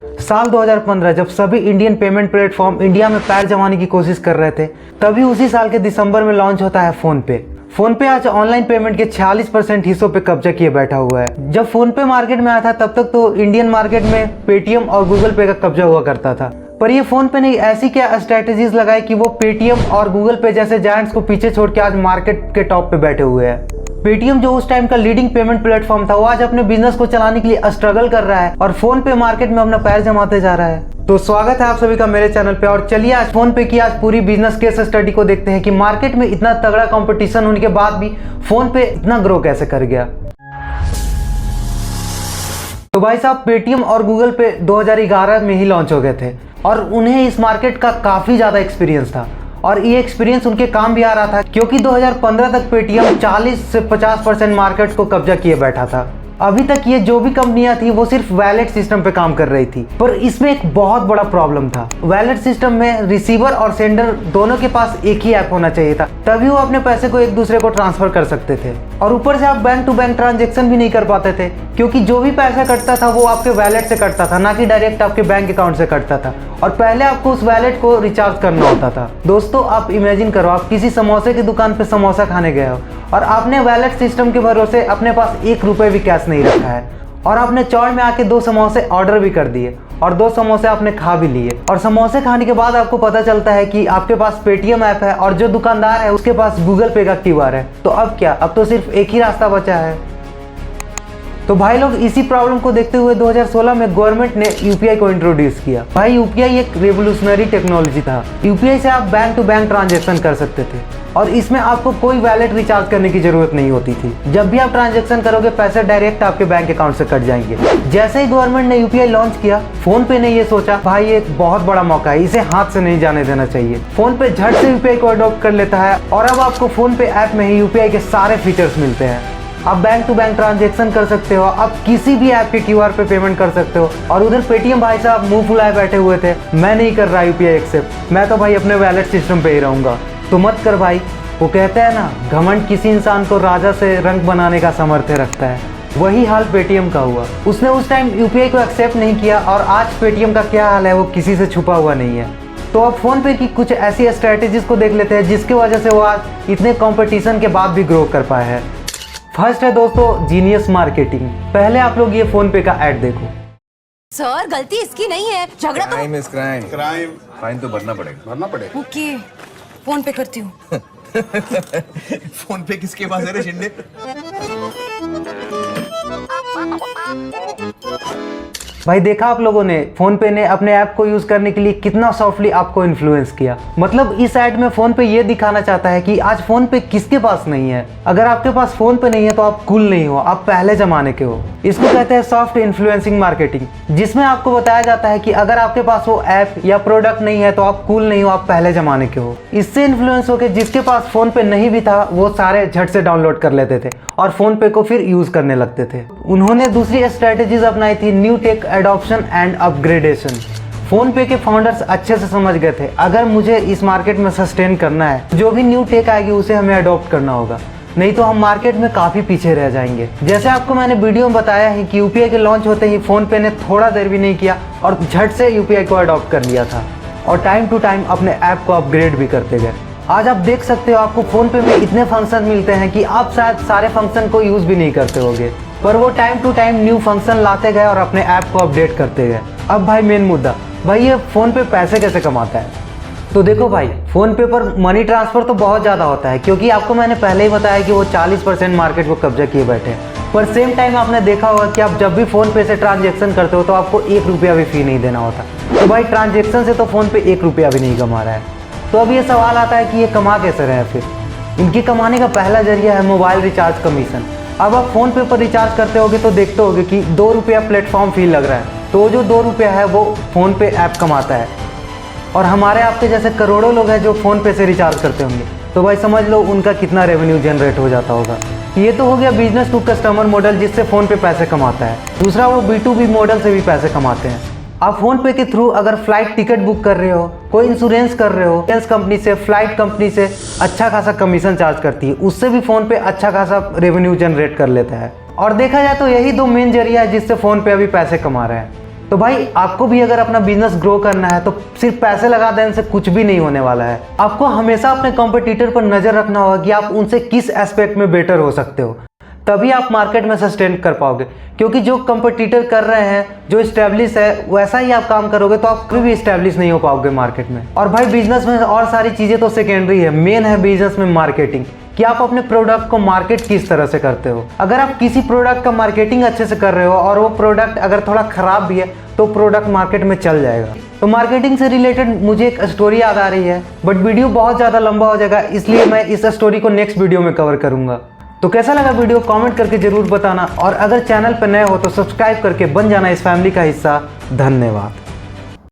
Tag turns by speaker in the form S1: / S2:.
S1: साल 2015 जब सभी इंडियन पेमेंट प्लेटफॉर्म इंडिया में पैर जमाने की कोशिश कर रहे थे, तभी उसी साल के दिसंबर में लॉन्च होता है फोन पे। फोन पे आज ऑनलाइन पेमेंट के 46% हिस्सों पे कब्जा किए बैठा हुआ है। जब फोन पे मार्केट में आया था तब तक तो इंडियन मार्केट में पेटीएम और गूगल पे का कब्जा हुआ करता था, पर ये फोन पे ने ऐसी क्या स्ट्रेटेजीज लगाई कि वो पेटीएम और गूगल पे जैसे जायंट्स को पीछे छोड़ के आज मार्केट के टॉप पे बैठे हुए हैं। पेटीएम जो उस टाइम का लीडिंग पेमेंट प्लेटफॉर्म था, वो आज अपने बिजनेस को चलाने के लिए स्ट्रगल कर रहा है और फोन पे मार्केट में अपना पैर जमाते जा रहा है। तो स्वागत है आप सभी का मेरे चैनल पे, और चलिए आज फोन पे की आज पूरी बिजनेस केस स्टडी को देखते हैं कि मार्केट में इतना तगड़ा कंपटीशन होने के बाद भी फोन पे इतना ग्रो कैसे कर गया। तो भाई साहब, पेटीएम और गूगल पे 2011 में ही लॉन्च हो गए थे और उन्हें इस मार्केट का काफी ज्यादा एक्सपीरियंस था और ये एक्सपीरियंस उनके काम भी आ रहा था, क्योंकि 2015 तक पेटीएम 40 से 50% मार्केट को कब्जा किए बैठा था। अभी तक ये जो भी कंपनियां थी वो सिर्फ वैलेट सिस्टम पे काम कर रही थी, पर इसमें एक बहुत बड़ा प्रॉब्लम था। वैलेट सिस्टम में रिसीवर और सेंडर दोनों के पास एक ही ऐप होना चाहिए था, तभी वो अपने पैसे को एक दूसरे को ट्रांसफर कर सकते थे। और ऊपर से आप बैंक टू बैंक ट्रांजेक्शन भी नहीं कर पाते थे, क्योंकि जो भी पैसा कटता था वो आपके वैलेट से कटता था, ना कि डायरेक्ट आपके बैंक अकाउंट से कटता था, और पहले आपको उस वैलेट को रिचार्ज करना होता था। दोस्तों, आप इमेजिन करो, आप किसी समोसे की दुकान पे समोसा खाने गए हो और आपने वैलेट सिस्टम के भरोसे अपने पास 1 रुपये भी कैश नहीं रखा है, और आपने चौड़ में आके 2 समोसे ऑर्डर भी कर दिए और 2 समोसे आपने खा भी लिए, और समोसे खाने के बाद आपको पता चलता है कि आपके पास पेटीएम ऐप है और जो दुकानदार है उसके पास गूगल पे का क्यूआर है। तो अब क्या, अब तो सिर्फ एक ही रास्ता बचा है। तो भाई लोग, इसी प्रॉब्लम को देखते हुए 2016 में गवर्नमेंट ने यूपीआई को इंट्रोड्यूस किया। भाई, यूपीआई एक रेवोल्यूशनरी टेक्नोलॉजी था। यूपीआई से आप बैंक टू बैंक ट्रांजैक्शन कर सकते थे और इसमें आपको कोई वैलेट रिचार्ज करने की जरूरत नहीं होती थी। जब भी आप ट्रांजैक्शन करोगे, पैसे डायरेक्ट आपके बैंक अकाउंट से कट जाएंगे। जैसे ही गवर्नमेंट ने यूपीआई लॉन्च किया, फोन पे ने ये सोचा, भाई ये एक बहुत बड़ा मौका है, इसे हाथ से नहीं जाने देना चाहिए। फोन पे झट से यूपीआई को अडॉप्ट कर लेता है और अब आपको फोन पे ऐप में ही यूपीआई के सारे फीचर्स मिलते हैं। आप बैंक टू बैंक ट्रांजैक्शन कर सकते हो, आप किसी भी ऐप के क्यूआर पे पेमेंट कर सकते हो। और उधर पेटीएम भाई साहब मुंह फुलाए बैठे हुए थे, मैं नहीं कर रहा यूपीआई एक्सेप्ट, मैं तो भाई अपने वैलेट सिस्टम पे ही रहूंगा। तो मत कर भाई। वो कहते हैं ना, घमंड किसी इंसान को राजा से रंग बनाने का सामर्थ्य रखता है। वही हाल पेटीएम का हुआ। उसने उस टाइम यूपीआई को एक्सेप्ट नहीं किया और आज पेटीएम का क्या हाल है वो किसी से छुपा हुआ नहीं है। तो अब फोन पे की कुछ ऐसी स्ट्रेटेजीज को देख लेते हैं जिसकी वजह से वो आज इतने कंपटीशन के बाद भी ग्रो कर पाए हैं। फर्स्ट है दोस्तों, जीनियस मार्केटिंग। पहले आप लोग ये फोन पे का ऐड देखो।
S2: सर, गलती इसकी नहीं है, झगड़ा तो
S3: क्राइम इज क्राइम। फाइन तो भरना पड़ेगा।
S2: ओके, फोन पे करती हूँ।
S3: फोन पे किसके पास है रे शिंदे?
S1: भाई देखा आप लोगों ने, फोन पे ने अपने ऐप को यूज करने के लिए कितना सॉफ्टली आपको इन्फ्लुएंस किया। मतलब इस ऐड में फोन पे ये दिखाना चाहता है कि आज फोन पे किसके पास नहीं है। अगर आपके पास फोन पे नहीं है तो आप कूल नहीं हो, आप पहले जमाने के हो। इसको कहते हैं सॉफ्ट इन्फ्लुएंसिंग मार्केटिंग, जिसमें आपको बताया जाता है कि अगर आपके पास वो ऐप या प्रोडक्ट नहीं है तो आप कूल नहीं हो, आप पहले जमाने के हो। इससे इन्फ्लुएंस होकर जिसके पास फोन पे नहीं भी था वो सारे झट से डाउनलोड कर लेते थे और फोन पे को फिर यूज करने लगते थे। उन्होंने दूसरी स्ट्रेटेजीज अपनाई थी, new take adoption and upgradation. Phone पे के फाउंडर्स अच्छे से समझ गए थे, अगर मुझे इस मार्केट में सस्टेन करना है, जो भी न्यू टेक आएगी उसे हमें अडॉप्ट करना होगा, नहीं तो हम मार्केट में काफी पीछे रह जाएंगे। जैसे आपको मैंने वीडियो में बताया है कि यूपीआई के लॉन्च होते ही फोन पे ने थोड़ा देर भी नहीं किया और झट से यूपीआई को अडॉप्ट कर लिया था और टाइम टू टाइम अपने ऐप को अपग्रेड भी करते गए। आज आप देख सकते हो, आपको फोन पे में इतने फंक्शन मिलते हैं कि आप शायद सारे फंक्शन को यूज भी नहीं करते होगे, पर वो time to time new function लाते गए और अपने ऐप को अपडेट करते गए। अब भाई मेन मुद्दा, भाई ये फोन पे पैसे कैसे कमाता है। तो देखो भाई, फोन पे पर मनी ट्रांसफर तो बहुत ज़्यादा होता है, क्योंकि आपको मैंने पहले ही बताया कि वो 40% मार्केट को कब्जा किए बैठे हैं। पर सेम टाइम आपने देखा होगा कि आप जब भी फोन पे से ट्रांजेक्शन करते हो तो आपको 1 रुपया भी फी नहीं देना होता। तो भाई ट्रांजेक्शन से तो फोन पे 1 रुपया भी नहीं कमा रहा है। तो अब ये सवाल आता है कि ये कमा कैसे रहे हैं। फिर इनकी कमाने का पहला जरिया है मोबाइल रिचार्ज कमीशन। अब आप फोन पे पर रिचार्ज करते होगे तो देखते होगे कि 2 रुपया प्लेटफॉर्म फी लग रहा है, तो जो 2 रुपया है वो फोन पे ऐप कमाता है। और हमारे आपके जैसे करोड़ों लोग हैं जो फोन पे से रिचार्ज करते होंगे, तो भाई समझ लो उनका कितना रेवेन्यू जनरेट हो जाता होगा। ये तो हो गया बिजनेस टू कस्टमर मॉडल, जिससे फोन पे पैसे कमाता है। दूसरा, वो B2B मॉडल से भी पैसे कमाते हैं। आप फोन पे के थ्रू अगर फ्लाइट टिकट बुक कर रहे हो, कोई इंश्योरेंस कर रहे हो, इंश्योरेंस कंपनी से, फ्लाइट कंपनी से अच्छा खासा कमीशन चार्ज करती है, उससे भी फोन पे अच्छा खासा रेवेन्यू जनरेट कर लेता है। और देखा जाए तो यही 2 मेन जरिया है जिससे फोन पे अभी पैसे कमा रहे हैं। तो भाई आपको भी अगर अपना बिजनेस ग्रो करना है तो सिर्फ पैसे लगा देने से कुछ भी नहीं होने वाला है। आपको हमेशा अपने कॉम्पिटिटर पर नज़र रखना होगा कि आप उनसे किस एस्पेक्ट में बेटर हो सकते हो, तभी आप मार्केट में सस्टेन कर पाओगे। क्योंकि जो कंपटीटर कर रहे हैं, जो इस्टेब्लिश है, वैसा ही आप काम करोगे तो आप कभी भी इस्टेब्लिश नहीं हो पाओगे मार्केट में। और भाई बिजनेस में और सारी चीज़ें तो सेकेंडरी है, मेन है बिजनेस में मार्केटिंग, कि आप अपने प्रोडक्ट को मार्केट किस तरह से करते हो। अगर आप किसी प्रोडक्ट का मार्केटिंग अच्छे से कर रहे हो और वो प्रोडक्ट अगर थोड़ा ख़राब भी है तो प्रोडक्ट मार्केट में चल जाएगा। तो मार्केटिंग से रिलेटेड मुझे एक स्टोरी याद आ रही है, बट वीडियो बहुत ज़्यादा लंबा हो जाएगा, इसलिए मैं इस स्टोरी को नेक्स्ट वीडियो में कवर करूँगा। तो कैसा लगा वीडियो कमेंट करके ज़रूर बताना, और अगर चैनल पर नए हो तो सब्सक्राइब करके बन जाना इस फैमिली का हिस्सा। धन्यवाद।